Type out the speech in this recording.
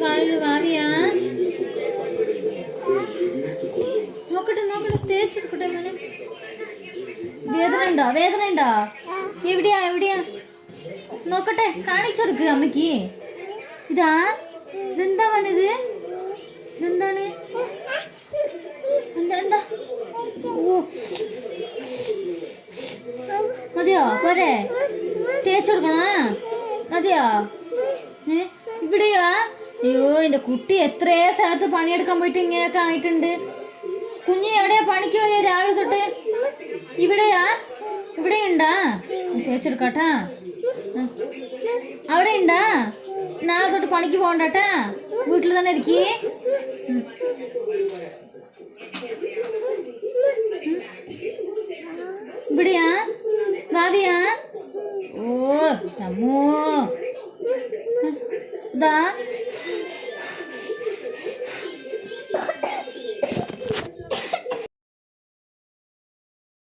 കാലിൽ ഭാവിയാ നോക്കട്ടെ നോക്കട്ടെ തേച്ചെടുക്കട്ടെ മോനെ. വേദന ഉണ്ടോ? വേദന ഉണ്ടോ? എവിടെയാ എവിടെയാ നോക്കട്ടെ, കാണിച്ചെടുക്കുക അമ്മക്ക്. ഇതാ ഇതെന്താ വന്നത്? ഇതെന്താണ്? എന്താ എന്താ? ഓ മതിയോ? പോരെ? തേച്ചെടുക്കണോ? മതിയോ? ഇവിടെയോ? അയ്യോ എൻ്റെ കുട്ടി എത്രയോ സ്ഥലത്ത് പണിയെടുക്കാൻ പോയിട്ട് ഇങ്ങനെയൊക്കെ ആയിട്ടുണ്ട്. കുഞ്ഞ് എവിടെയാ പണിക്ക് പോയ രാവിലെ തൊട്ട്? ഇവിടെയാ? ഇവിടെ ഉണ്ടാ? തേച്ചെടുക്കാട്ടാ. അവിടെ ഉണ്ടാ? നാളെ തൊട്ട് പണിക്ക് പോകണ്ടാട്ടാ, വീട്ടിൽ തന്നെ ഇരിക്കേ. ഇവിടെയാ ഭാവിയാ? ഓ അമ്മോ ഇതാ